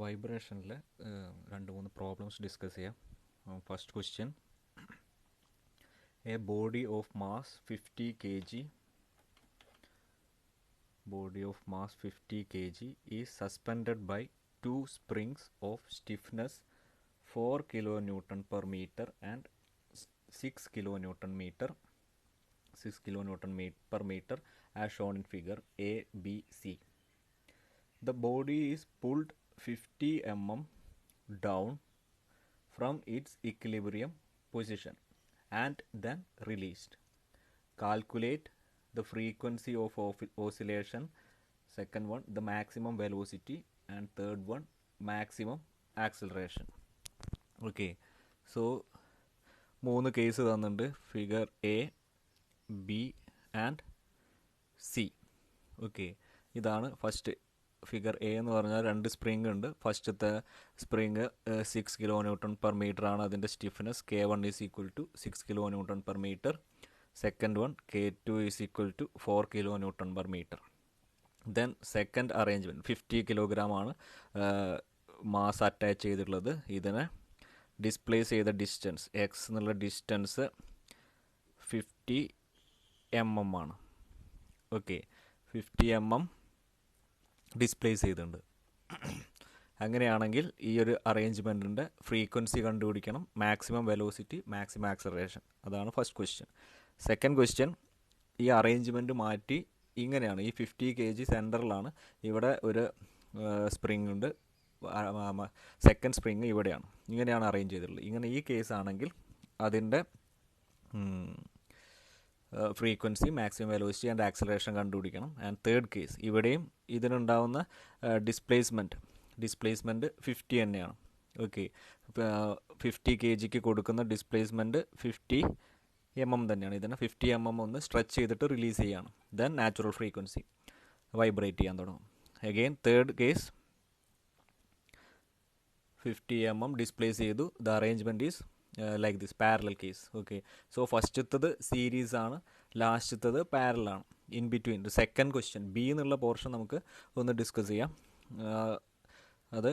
വൈബ്രേഷനിൽ രണ്ട് മൂന്ന് problems discuss ചെയ്യാം. First question, A body of mass 50 kg is suspended by two springs of stiffness 4 kN per meter and 6 kN per meter as shown in figure A, B, C. The body is pulled 50 mm down from its equilibrium position and then released. Calculate the frequency of oscillation, second one the maximum velocity, and third one maximum acceleration. Okay, so മൂന്ന് case തന്നിട്ടുണ്ട്, figure A, B and C. Okay, ഇതാണ് first figure A എന്ന് പറഞ്ഞാൽ രണ്ട് spring ഉണ്ട്. ഫസ്റ്റത്തെ spring 6 kN per meter ആണ് അതിൻ്റെ stiffness. K1 is equal to 6 kN per meter. Second one K2 is equal to 4 kN per meter. Then second arrangement 50 kilogram ആണ് mass attach ചെയ്തിട്ടുള്ളത്. ഇതിനെ ഡിസ്പ്ലേസ് ചെയ്ത ഡിസ്റ്റൻസ് എക്സ് എന്നുള്ള distance 50 mm ആണ്. Okay, 50 mm displace ചെയ്തിട്ടുണ്ട്. അങ്ങനെയാണെങ്കിൽ ഈ ഒരു അറേഞ്ച്മെൻറ്റിൻ്റെ ഫ്രീക്വൻസി കണ്ടുപിടിക്കണം, മാക്സിമം വെലോസിറ്റി, മാക്സിമം ആക്സലറേഷൻ. അതാണ് ഫസ്റ്റ് ക്വസ്റ്റ്യൻ. സെക്കൻഡ് ക്വസ്റ്റ്യൻ, ഈ അറേഞ്ച്മെൻറ്റ് മാറ്റി ഇങ്ങനെയാണ്. ഈ 50 kg സെൻറ്ററിലാണ്, ഇവിടെ ഒരു സ്പ്രിങ് ഉണ്ട്, സെക്കൻഡ് സ്പ്രിങ് ഇവിടെയാണ്. ഇങ്ങനെയാണ് അറേഞ്ച് ചെയ്തിട്ടുള്ളത്. ഇങ്ങനെ ഈ കേസാണെങ്കിൽ അതിൻ്റെ frequency, maximum velocity and acceleration കണ്ടുപിടിക്കണം. ആൻഡ് തേർഡ് കേസ്, ഇവിടെയും ഇതിനുണ്ടാവുന്ന ഡിസ്പ്ലേസ്മെൻറ്റ് 50 തന്നെയാണ്. ഓക്കെ, 50 kgക്ക് കൊടുക്കുന്ന ഡിസ്പ്ലേസ്മെൻറ്റ് 50 mm തന്നെയാണ്. ഇതിനെ 50 mm ഒന്ന് സ്ട്രെച്ച് ചെയ്തിട്ട് റിലീസ് ചെയ്യാണ്. ദെൻ നാച്ചുറൽ ഫ്രീക്വൻസി വൈബ്രേറ്റ് ചെയ്യാൻ തുടങ്ങും. Again third case 50 mm displace ചെയ്തു. The arrangement is like this, parallel case. Okay, so ഫസ്റ്റത്തത് സീരീസ് ആണ്, ലാസ്റ്റത്തത് പാരലാണ്. In between second question B എന്നുള്ള പോർഷൻ നമുക്ക് ഒന്ന് ഡിസ്കസ് ചെയ്യാം. അത്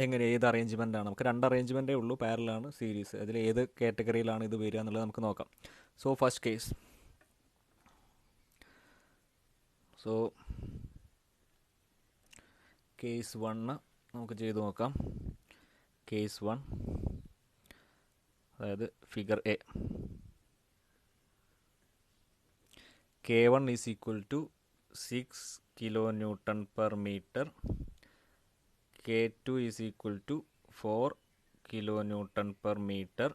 എങ്ങനെ, ഏത് അറേഞ്ച്മെൻ്റാണ്? നമുക്ക് രണ്ട് അറേഞ്ച്മെൻറ്റേ ഉള്ളൂ, പാരലാണ്, സീരീസ്. അതിൽ ഏത് കാറ്റഗറിയിലാണ് ഇത് വരിക എന്നുള്ളത് നമുക്ക് നോക്കാം. സോ ഫസ്റ്റ് കേസ്, കേസ് 1 നമുക്ക് ചെയ്ത് നോക്കാം. കേസ് 1, അതായത് figure A. K1 is equal to 6 kN per meter. K2 is equal to 4 kN per meter.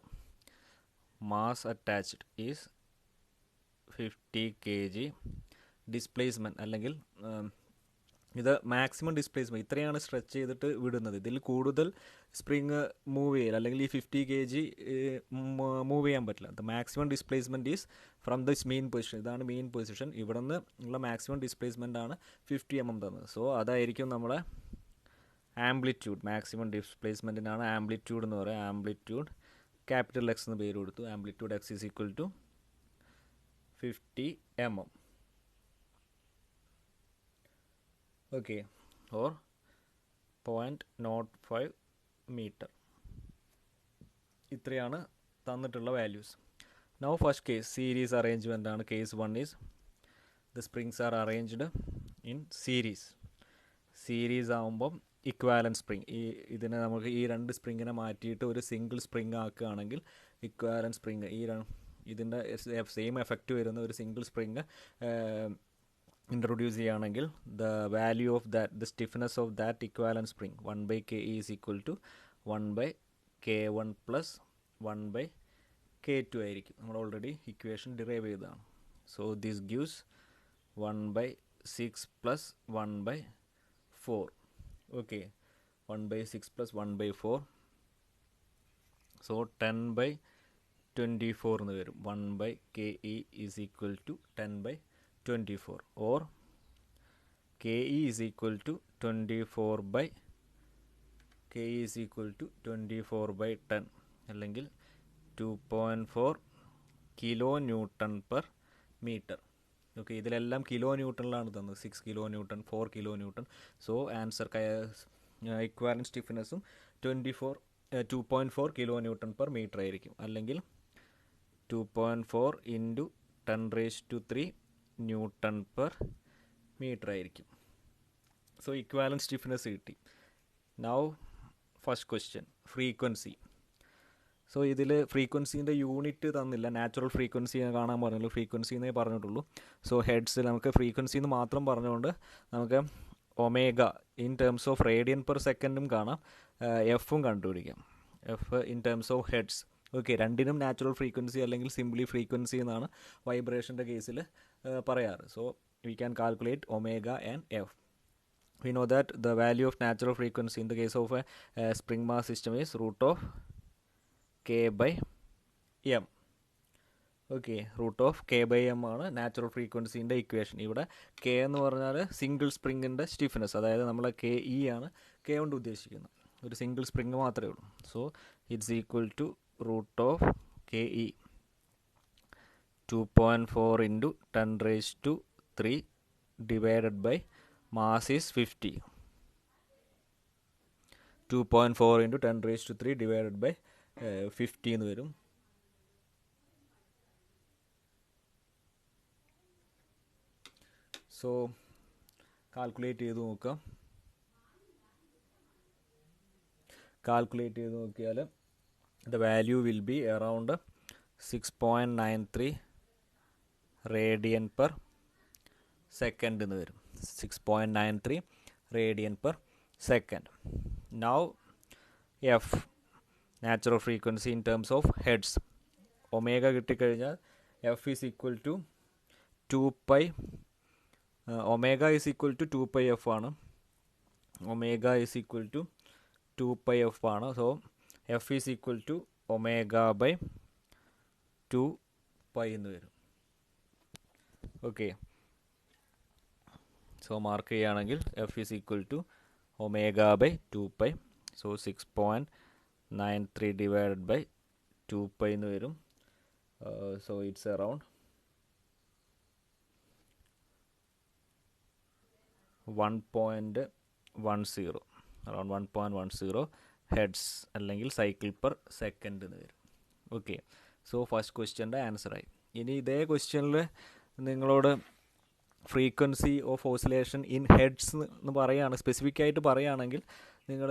Mass attached is 50 kg. Displacement അല്ലെങ്കിൽ ഇത് മാക്സിമം ഡിസ്പ്ലേസ്മെൻറ്റ്, ഇത്രയാണ് സ്ട്രെച്ച് ചെയ്തിട്ട് വിടുന്നത്. ഇതിൽ കൂടുതൽ സ്പ്രിങ് മൂവ് ചെയ്യില്ല, അല്ലെങ്കിൽ ഈ 50 kg മൂവ് ചെയ്യാൻ പറ്റില്ല. The maximum displacement is from this main position. ഇതാണ് മെയിൻ പൊസിഷൻ. ഇവിടെ നിന്ന് ഉള്ള മാക്സിമം ഡിസ്പ്ലേസ്മെൻ്റ് ആണ് 50 mm തന്നത്. സോ അതായിരിക്കും നമ്മളെ ആംപ്ലിറ്റ്യൂഡ്. മാക്സിമം ഡിസ്പ്ലേസ്മെൻറ്റിനാണ് ആംപ്ലിറ്റ്യൂഡ് എന്ന് പറയുക. ആംപ്ലിറ്റ്യൂഡ് ക്യാപിറ്റൽ എക്സ് എന്ന് പേര് കൊടുത്തു. Amplitude X is equal to 50 mm. Okay, or 0.05 meter. ഇത്രയാണ് തന്നിട്ടുള്ള values. Now first case series arrangement ആണ്. Case 1 is the springs are arranged in series. Series ആകുമ്പം ഇക്വാലൻറ്റ് സ്പ്രിങ്, ഇതിനെ നമുക്ക് ഈ രണ്ട് സ്പ്രിങ്ങിനെ മാറ്റിയിട്ട് ഒരു സിംഗിൾ സ്പ്രിങ് ആക്കുകയാണെങ്കിൽ ഇക്വാലൻറ്റ് സ്പ്രിങ്, ഇതിൻ്റെ സെയിം എഫക്റ്റ് വരുന്ന ഒരു സിംഗിൾ സ്പ്രിങ് ഇൻട്രൊഡ്യൂസ് ചെയ്യുകയാണെങ്കിൽ the value of that, the stiffness of that equivalent spring 1/Ke is equal to 1/K1 plus 1/K2 ആയിരിക്കും. നമ്മൾ ഓൾറെഡി ഇക്വേഷൻ ഡിറൈവ് ചെയ്തതാണ്. So this gives 1/6 plus 1/4. Okay, 1/6 plus 1/4, so 10/24 എന്ന് വരും. 1/Ke is equal to 10/24, or Ke is equal to 24/10 അല്ലെങ്കിൽ 2.4 kN per meter. Okay, ഇതിലെല്ലാം kilo ന്യൂട്ടണിലാണ് തന്നത്. 6 kN, 4 kN. So answer equivalent സ്റ്റിഫ്നെസ്സും 2.4 കിലോ ന്യൂട്ടൺ പെർ മീറ്റർ ആയിരിക്കും, അല്ലെങ്കിൽ 2.4 ഇൻറ്റു 10⁻³ ന്യൂട്ടൺ പെർ മീറ്റർ ആയിരിക്കും. സോ ഇക്വാലൻറ്റ് സ്റ്റിഫ്നെസ് കിട്ടി. Now first question, frequency. So ഇതിൽ ഫ്രീക്വൻസീൻ്റെ യൂണിറ്റ് തന്നില്ല, നാച്ചുറൽ ഫ്രീക്വൻസി കാണാൻ പറഞ്ഞുള്ളൂ, ഫ്രീക്വൻസി എന്നേ പറഞ്ഞിട്ടുള്ളൂ. സോ ഹെഡ്സിൽ നമുക്ക് ഫ്രീക്വൻസി എന്ന് മാത്രം പറഞ്ഞുകൊണ്ട് നമുക്ക് omega in terms of radian per സെക്കൻഡും കാണാം, എഫും കണ്ടുപിടിക്കാം. F in terms of hertz. Okay, രണ്ടിനും നാച്ചുറൽ ഫ്രീക്വൻസി അല്ലെങ്കിൽ സിംപ്ലി ഫ്രീക്വൻസി എന്നാണ് വൈബ്രേഷൻ്റെ കേസിൽ പറയാറ്. So we can calculate omega and F. We know that the value of natural frequency in the case of a spring mass system is root of k by m. Okay, root of K by M ആണ് natural ഫ്രീക്വൻസീൻ്റെ equation. ഇവിടെ K എന്ന് പറഞ്ഞാൽ single സ്പ്രിങ്ങിൻ്റെ stiffness, അതായത് നമ്മൾ K E ആണ് K കൊണ്ട് ഉദ്ദേശിക്കുന്നത്, ഒരു സിംഗിൾ സ്പ്രിങ് മാത്രമേ ഉള്ളൂ. So it's equal to root of K E 2.4 into 10⁻³ divided by mass is 50. 2.4 into 10⁻³ divided by 50 എന്ന് വരും. സോ കാൽക്കുലേറ്റ് ചെയ്ത് നോക്കാം. കാൽക്കുലേറ്റ് ചെയ്ത് നോക്കിയാൽ the value will be around 6.93 radian per second എന്ന് വരും. 6.93 radian per second. Now F, natural frequency in terms of hertz. Omega കിട്ടിക്കഴിഞ്ഞാൽ F is equal to 2 pi. Omega is equal to 2 pi F ആണ്. Omega is equal to 2 pi F ആണ്. So F is equal to omega by 2 pi എന്ന് വരും. Okay, so mark ചെയ്യുകയാണെങ്കിൽ F is equal to omega by 2 pi. So 6.93 divided by 2 pi എന്ന് വരും. So it's around 1.10, around 1.10 hertz അല്ലെങ്കിൽ cycle per second എന്ന് വരും. Okay, so first ക്വസ്റ്റ്യൻ്റെ ആൻസറായി. ഇനി ഇതേ ക്വസ്റ്റ്യനിൽ നിങ്ങളോട് frequency of oscillation in hertz എന്ന് പറയുകയാണ്, സ്പെസിഫിക് ആയിട്ട് പറയുകയാണെങ്കിൽ നിങ്ങൾ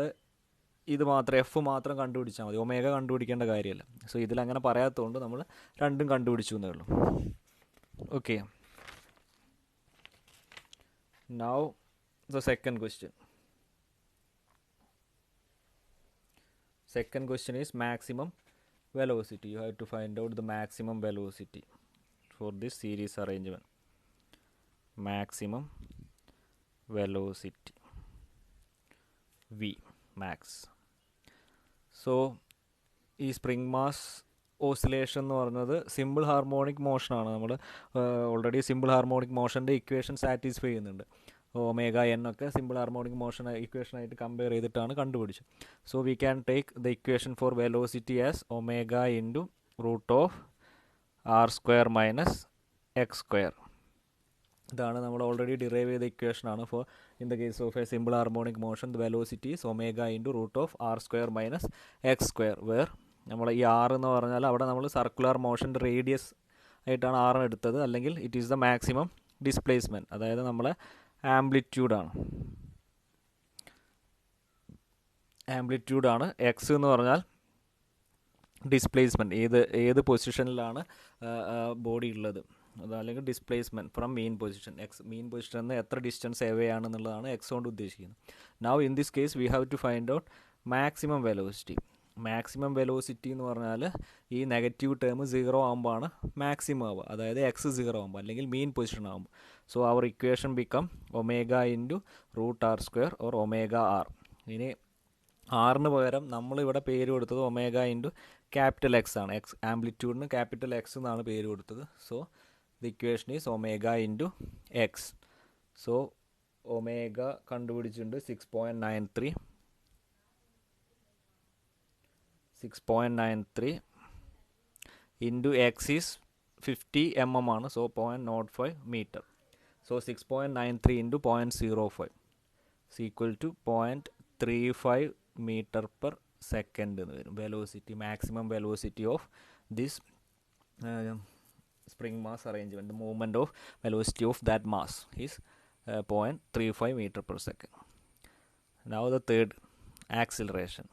ഇത് മാത്രം എഫ് മാത്രം കണ്ടുപിടിച്ചാൽ മതി, ഒമേഗ കണ്ടുപിടിക്കേണ്ട കാര്യമല്ല. സോ ഇതിലങ്ങനെ പറയാത്തതുകൊണ്ട് നമ്മൾ രണ്ടും കണ്ടുപിടിച്ചു എന്നേ ഉള്ളൂ. Okay, now the second question. Second question is maximum velocity. You have to find out the maximum velocity for this series arrangement. Maximum velocity V max. So ഈ സ്പ്രിംഗ് മാസ് ഓസിലേഷൻ എന്ന് പറയുന്നത് simple harmonic മോഷനാണ്. നമ്മൾ already simple harmonic മോഷൻ്റെ equation satisfy ചെയ്യുന്നുണ്ട്. Omega n ഒക്കെ simple harmonic motion ഇക്വേഷനായിട്ട് compare ചെയ്തിട്ടാണ് കണ്ടുപിടിച്ചത്. So we can take the equation for velocity as omega into root of r square minus X square. ഇതാണ് നമ്മൾ ഓൾറെഡി ഡിറൈവ് ചെയ്ത ഇക്വേഷനാണ്. For in the case of a simple harmonic motion the velocity is omega into root of r square minus X square, where നമ്മൾ ഈ R എന്ന് പറഞ്ഞാൽ അവിടെ നമ്മൾ സർക്കുലർ മോഷൻ്റെ റേഡിയസ് ആയിട്ടാണ് ആറിന് എടുത്തത്, അല്ലെങ്കിൽ it is the maximum displacement, അതായത് നമ്മളെ ആംപ്ലിറ്റ്യൂഡാണ്. എക്സ് എന്ന് പറഞ്ഞാൽ ഡിസ്പ്ലേസ്മെൻറ്റ്, ഏത് പൊസിഷനിലാണ് ബോഡി ഉള്ളത്, അതല്ലെങ്കിൽ displacement from mean position. X mean പൊസിഷനിൽ നിന്ന് എത്ര ഡിസ്റ്റൻസ് എവേ ആണെന്നുള്ളതാണ് എക്സ് കൊണ്ട് ഉദ്ദേശിക്കുന്നത്. Now in this case we have to find out maximum velocity. Maximum velocity എന്ന് പറഞ്ഞാൽ ഈ നെഗറ്റീവ് ടേം 0 ആകുമ്പോഴാണ് മാക്സിമം ആവുക, അതായത് എക്സ് 0 ആകുമ്പോൾ അല്ലെങ്കിൽ മെയിൻ പൊസിഷൻ ആകുമ്പോൾ. So our equation become omega into root r square or omega r. ഇനി ആറിന് പകരം നമ്മളിവിടെ പേര് കൊടുത്തത് ഒമേഗ ഇൻറ്റു ക്യാപിറ്റൽ എക്സ് ആണ്. എക്സ് ആംപ്ലിറ്റ്യൂഡിന് ക്യാപിറ്റൽ എക്സ് എന്നാണ് പേര് കൊടുത്തത്. So the equation is omega into x. So omega കണ്ടുപിടിച്ചിട്ടുണ്ട് 6.93 ഇൻറ്റു എക്സ് ഈസ് 50 mm ആണ്. So 0.05 meter. So 6.93 into 0.05 is equal to 0.3 0.35 meter per second എന്ന് വരും. Velocity, maximum velocity of this spring mass arrangement, the movement of velocity of that mass is 0.35 meter per second. Now the third, acceleration.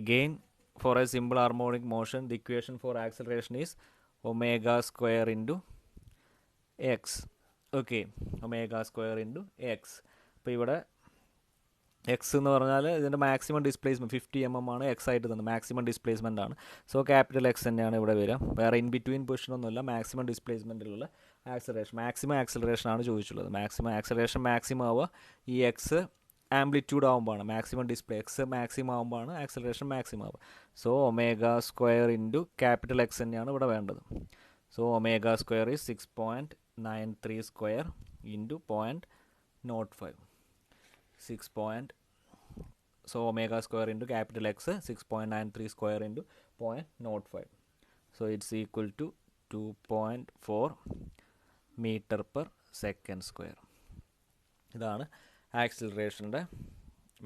Again, for a simple harmonic motion, the equation for acceleration is omega square into x. Okay, omega square into x. അപ്പോൾ ഇവിടെ X എന്ന് പറഞ്ഞാൽ ഇതിൻ്റെ maximum displacement 50 mm ആണ് x ആയിട്ട് തന്നെ maximum displacement ആണ്. So capital x തന്നെയാണ് ഇവിടെ വരിക. വേറെ ഇൻ ബിറ്റ്വീൻ പൊസിഷനൊന്നുമില്ല. മാക്സിമം ഡിസ്പ്ലേസ്മെൻറ്റിലുള്ള ആക്സലറേഷൻ, മാക്സിമം ആക്സലറേഷൻ ആണ് ചോദിച്ചുള്ളത്. മാക്സിമം ആക്സലറേഷൻ മാക്സിമം ആവുക ഈ എക്സ് ആംപ്ലിറ്റ്യൂഡ് ആകുമ്പോഴാണ് മാക്സിമം ഡിസ്പ്ലേ, എക്സ് മാക്സിമം ആകുമ്പോഴാണ് ആക്സലറേഷൻ മാക്സിമം ആവുക. So omega square into capital x തന്നെയാണ് ഇവിടെ വേണ്ടത്. So omega square is 6.93 square into 0.05. So omega square into capital X 6.93 square into 0.05. So it's equal to 2.4 meter per second square. ഇതാണ് ആക്സിലറേഷൻ്റെ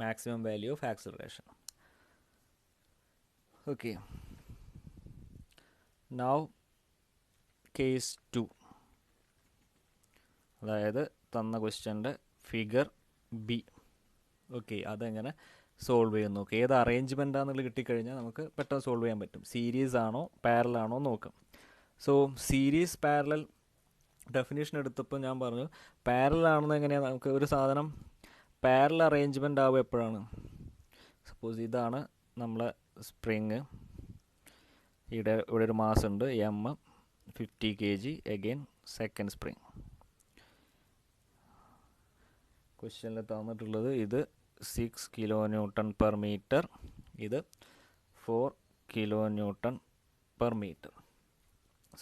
maximum value of acceleration. Okay, now case 2, അതായത് തന്ന ക്വസ്റ്റ്യൻ്റെ figure b. Okay, അതെങ്ങനെ solve ചെയ്യാൻ നോക്കുക. ഏത് അറേഞ്ച്മെൻറ്റാണെന്നുള്ളത് കിട്ടിക്കഴിഞ്ഞാൽ നമുക്ക് പെട്ടെന്ന് സോൾവ് ചെയ്യാൻ പറ്റും. സീരീസ് ആണോ പാരലൽ ആണോ നോക്കാം. സോ സീരീസ് പാരലൽ ഡെഫിനേഷൻ എടുത്തപ്പോൾ ഞാൻ പറഞ്ഞു പാരലൽ ആണെന്ന് എങ്ങനെയാണ് നമുക്ക് ഒരു സാധനം പാരലൽ അറേഞ്ച്മെൻ്റ് ആവുക എപ്പോഴാണ്. സപ്പോസ് ഇതാണ് നമ്മളെ സ്പ്രിങ്, ഇവിടെ ഒരു മാസ് ഉണ്ട് M 50 kg, again second spring. ക്വസ്റ്റ്യനിൽ തന്നിട്ടുള്ളത് ഇത് 6 kN per meter, ഇത് 4 kN per meter.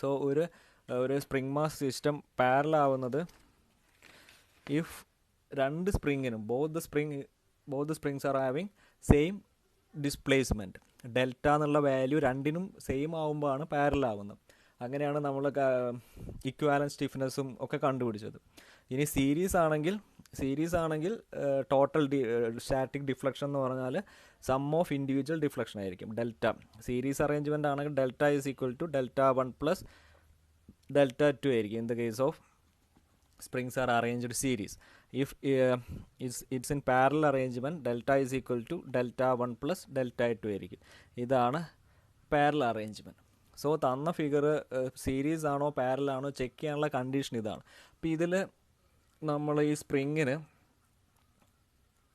സോ ഒരു സ്പ്രിങ് മാസ് സിസ്റ്റം പാരലൽ ആവുന്നത് ഇഫ് രണ്ട് സ്പ്രിങ്ങിനും both the springs are having same displacement. Delta എന്നുള്ള വാല്യൂ രണ്ടിനും സെയിം ആവുമ്പോഴാണ് പാരലൽ ആവുന്നത്. അങ്ങനെയാണ് നമ്മൾ ഇക്വാലൻറ്റ് സ്റ്റിഫ്നെസ്സും ഒക്കെ കണ്ടുപിടിച്ചത്. ഇനി സീരീസ് ആണെങ്കിൽ ടോട്ടൽ സ്റ്റാറ്റിക് ഡിഫ്ലക്ഷൻ എന്ന് പറഞ്ഞാൽ സം ഓഫ് ഇൻഡിവിജ്വൽ ഡിഫ്ലക്ഷൻ ആയിരിക്കും ഡെൽറ്റ. സീരീസ് അറേഞ്ച്മെൻ്റ് ആണെങ്കിൽ delta is equal to Δ1 plus Δ2 ആയിരിക്കും in the case of springs are arranged series. If it's in parallel arrangement, delta is equal to Δ1 plus Δ2 ആയിരിക്കും. ഇതാണ് parallel arrangement. So തന്ന figure series ആണോ parallel ആണോ check ചെയ്യാനുള്ള condition ഇതാണ്. അപ്പോൾ ഇതിൽ നമ്മൾ ഈ സ്പ്രിങ്ങിന്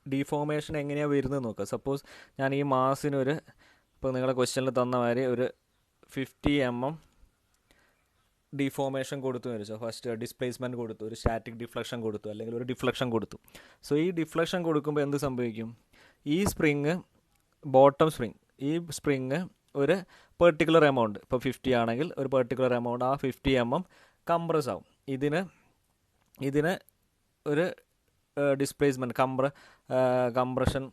ഡിഫോർമേഷൻ എങ്ങനെയാണ് വരുന്നത് നോക്കുക. സപ്പോസ് ഞാൻ ഈ മാസിനൊരു, ഇപ്പോൾ നിങ്ങളുടെ ക്വസ്റ്റ്യനിൽ തന്ന മാതിരി ഒരു 50 mm ഡിഫോർമേഷൻ കൊടുത്തു എന്ന് വെച്ചാൽ ഫസ്റ്റ് ഡിസ്പ്ലേസ്മെൻറ്റ് കൊടുത്തു, ഒരു സ്റ്റാറ്റിക് ഡിഫ്ലക്ഷൻ കൊടുത്തു, അല്ലെങ്കിൽ ഒരു ഡിഫ്ലക്ഷൻ കൊടുത്തു. സോ ഈ ഡിഫ്ലക്ഷൻ കൊടുക്കുമ്പോൾ എന്ത് സംഭവിക്കും, ഈ സ്പ്രിങ് ബോട്ടം സ്പ്രിങ് ഒരു പെർട്ടിക്കുലർ എമൗണ്ട്, ഇപ്പോൾ 50 ആണെങ്കിൽ ഒരു പെർട്ടിക്കുലർ എമൗണ്ട് ആ 50 mm കംപ്രസ് ആവും. ഇതിന് ഒരു ഡിസ്പ്ലേസ്മെൻറ്റ് കംപ്രഷൻ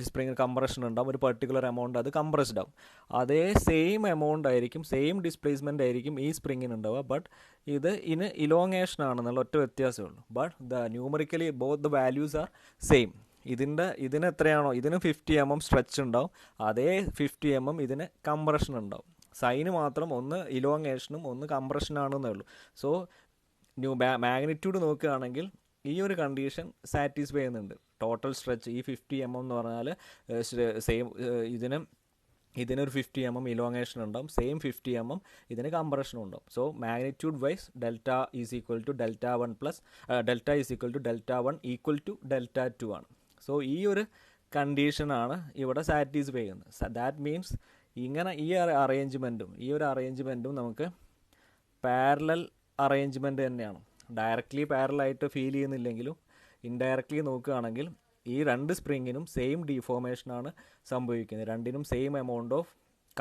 സ്പ്രിങ് കംപ്രഷൻ ഉണ്ടാവും, ഒരു പെർട്ടിക്കുലർ എമൗണ്ട് അത് കംപ്രസ്ഡ് ആവും. അതേ സെയിം എമൗണ്ട് ആയിരിക്കും, സെയിം ഡിസ്പ്ലേസ്മെൻ്റ് ആയിരിക്കും ഈ സ്പ്രിങ്ങിന് ഉണ്ടാവുക. ബട്ട് ഇതിന് ഇലോങ്ങേഷൻ ആണെന്നുള്ള ഒറ്റ വ്യത്യാസമേ ഉള്ളൂ. But numerically both the values are same. ഇതിന് എത്രയാണോ, ഇതിന് 50 mm സ്ട്രെച്ച് ഉണ്ടാവും, അതേ 50 mm ഇതിന് കംപ്രഷൻ ഉണ്ടാവും. സൈന് മാത്രം ഒന്ന് ഇലോങ്ങേഷനും ഒന്ന് കംപ്രഷനാണെന്നേ ഉള്ളൂ. സോ മാഗ്നിറ്റ്യൂഡ് നോക്കുകയാണെങ്കിൽ ഈ ഒരു കണ്ടീഷൻ സാറ്റിസ്ഫൈ ചെയ്യുന്നുണ്ട്. ടോട്ടൽ സ്ട്രെച്ച് ഈ 50 mm എന്ന് പറഞ്ഞാൽ സെയിം ഇതിനൊരു 50 mm ഇലോങ്ങേഷൻ ഉണ്ടാവും, സെയിം 50 mm ഇതിന് കംപ്രഷനും ഉണ്ടാവും. So magnitude wise delta is equal to Δ1 plus delta is equal to Δ1 equal to Δ2 ആണ്. സോ ഈ ഒരു കണ്ടീഷനാണ് ഇവിടെ സാറ്റിസ്ഫൈ ചെയ്യുന്നത്. ദാറ്റ് മീൻസ് ഇങ്ങനെ ഈ ഒരു അറേഞ്ച്മെൻറ്റും നമുക്ക് പാരലൽ അറേഞ്ച്മെൻറ്റ് തന്നെയാണ്. ഡയറക്റ്റ്ലി പാരലായിട്ട് ഫീൽ ചെയ്യുന്നില്ലെങ്കിലും ഇൻഡയറക്റ്റ്ലി നോക്കുകയാണെങ്കിൽ ഈ രണ്ട് സ്പ്രിങ്ങിനും സെയിം ഡിഫോർമേഷനാണ് സംഭവിക്കുന്നത്. രണ്ടിനും സെയിം എമൗണ്ട് ഓഫ്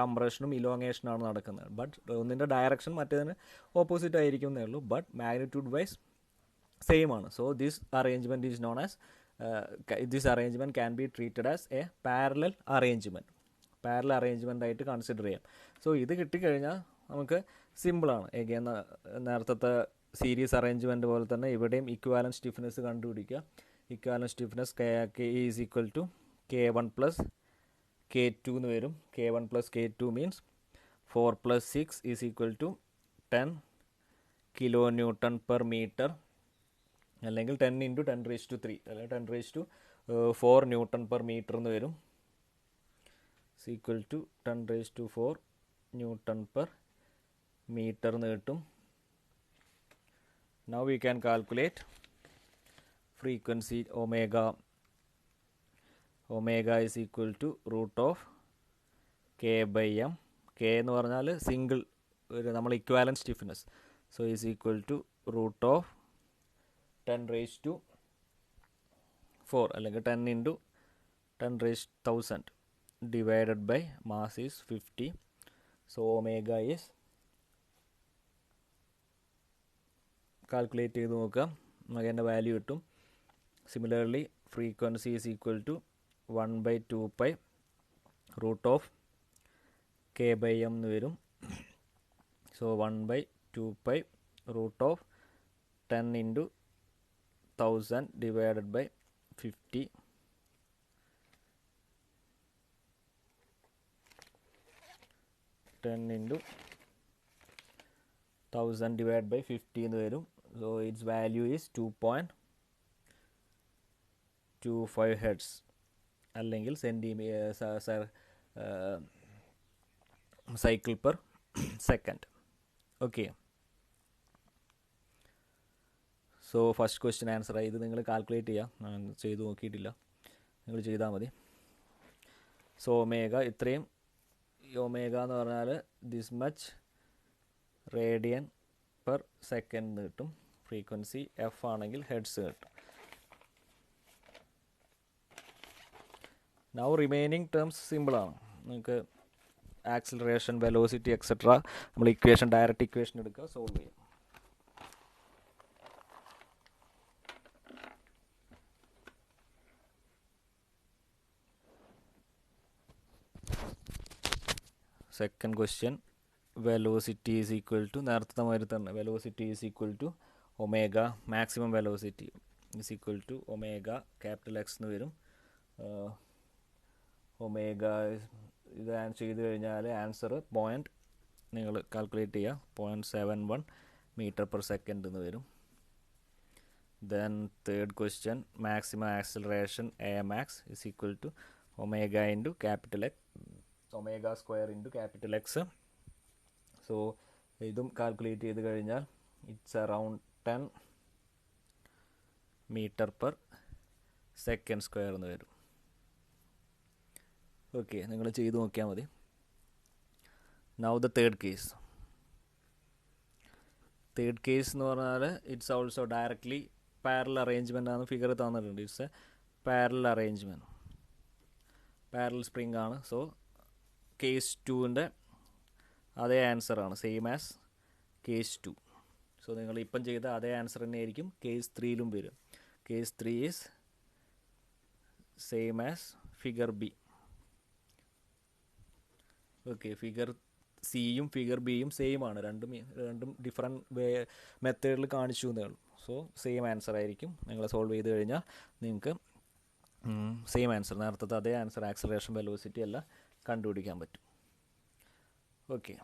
കംപ്രഷനും ഇലോങ്ങേഷനാണ് നടക്കുന്നത്. ബട്ട് ഒന്നിൻ്റെ ഡയറക്ഷൻ മറ്റേതിന് ഓപ്പോസിറ്റ് ആയിരിക്കും എന്നേ ഉള്ളൂ. ബട്ട് മാഗ്നിറ്റ്യൂഡ് വൈസ് സെയിം ആണ്. So this arrangement is known as this arrangement can be treated as A parallel arrangement ആയിട്ട് കൺസിഡർ ചെയ്യാം. സോ ഇത് കിട്ടിക്കഴിഞ്ഞാൽ നമുക്ക് സിമ്പിളാണ്. നേരത്തെ സീരീസ് അറേഞ്ച്മെൻറ്റ് പോലെ തന്നെ ഇവിടെയും ഇക്വാലൻറ്റ് സ്റ്റിഫ്നെസ് കണ്ടുപിടിക്കുക. Equivalent stiffness K is equal to K1 plus K2 എന്ന് വരും. K1 plus K2 means 4 plus 6 is equal to 10 kilo newton per metre, അല്ലെങ്കിൽ 10 ഇൻറ്റു 10⁻³ അല്ലെങ്കിൽ 10⁻4 ന്യൂട്ടൺ പെർ മീറ്റർ എന്ന് വരും. Equal to 10⁻4 newton per metre എന്ന് കിട്ടും. Now we can calculate frequency omega. Omega is equal to root of K by M. K എന്ന് പറഞ്ഞാൽ single നമ്മൾ equivalent stiffness. So is equal to root of 10⁻4 അല്ലെങ്കിൽ 10 into 10,000 divided by mass is 50. So omega is, calculate ചെയ്ത് നോക്കാം, നമുക്ക് അതിൻ്റെ value കിട്ടും. Similarly frequency is equal to 1/2π root of K by M എന്ന് വരും. So 1/2π root of 10 into 1000 divided by 50. Ten into 1000 divided by 50 എന്ന് വരും. So its value is 2.25 hertz അല്ലെങ്കിൽ cycle per second. Okay, so first question answer ആയി. ഇത് നിങ്ങൾ calculate ചെയ്യുക, ഞാൻ ചെയ്ത് നോക്കിയിട്ടില്ല, നിങ്ങൾ ചെയ്താൽ മതി. സോ ഒമേഗ ഇത്രയും, ഒമേഗ എന്ന് പറഞ്ഞാൽ this much radian per second കിട്ടും. ഫ്രീക്വൻസി എഫ് ആണെങ്കിൽ ഹെഡ്സ് കിട്ടും. നൗ റിമൈനിങ് ടേംസ് സിമ്പിളാണ്. നിങ്ങൾക്ക് ആക്സിലറേഷൻ, വെലോസിറ്റി എക്സെട്ര നമ്മൾ ഇക്വേഷൻ, ഡയറക്റ്റ് ഇക്വേഷൻ എടുക്കുക, സോൾവ് ചെയ്യും. Second question, velocity is equal to, നേരത്തെ മാതിരി തന്നെ velocity is equal to omega, maximum velocity is equal to omega capital X എന്ന് വരും. ഒമേഗ ഇത് ചെയ്ത് കഴിഞ്ഞാൽ ആൻസർ പോയിൻറ്റ്, നിങ്ങൾ കാൽക്കുലേറ്റ് ചെയ്യുക, 0.71 മീറ്റർ പെർ സെക്കൻഡ് എന്ന് വരും. Then third question, maximum acceleration A max is equal to omega into capital X, omega square into capital X. So ഇതും കാൽക്കുലേറ്റ് ചെയ്ത് കഴിഞ്ഞാൽ it's around 10 metre per second square എന്ന് വരും. Okay, നിങ്ങൾ ചെയ്ത് നോക്കിയാൽ മതി. Now the third case. Third case എന്ന് പറഞ്ഞാൽ it's also directly parallel arrangement ആണ്. ഫിഗർ തന്നിട്ടുണ്ട്, it's a parallel arrangement, parallel spring ആണ്. സോ കേസ് 2ൻ്റെ അതേ ആൻസറാണ്, സെയിം ആസ് കേസ് 2. സോ നിങ്ങൾ ഇപ്പം ചെയ്ത അതേ ആൻസർ തന്നെ ആയിരിക്കും കേസ് 3യിലും വരും. Case 3 is same as figure b. Okay, figure സിയും ഫിഗർ ബിയും സെയിം ആണ്, രണ്ടും ഡിഫറെൻറ്റ് മെത്തേഡിൽ കാണിച്ചു എന്നേ ഉള്ളൂ. സോ സെയിം ആൻസർ ആയിരിക്കും. നിങ്ങൾ സോൾവ് ചെയ്ത് കഴിഞ്ഞാൽ നിങ്ങൾക്ക് സെയിം ആൻസർ, നേരത്തെ അതേ ആൻസർ, ആക്സിലറേഷൻ, വെലോസിറ്റി എല്ലാം കണ്ടുപിടിക്കാൻ പറ്റും. ഓക്കെ.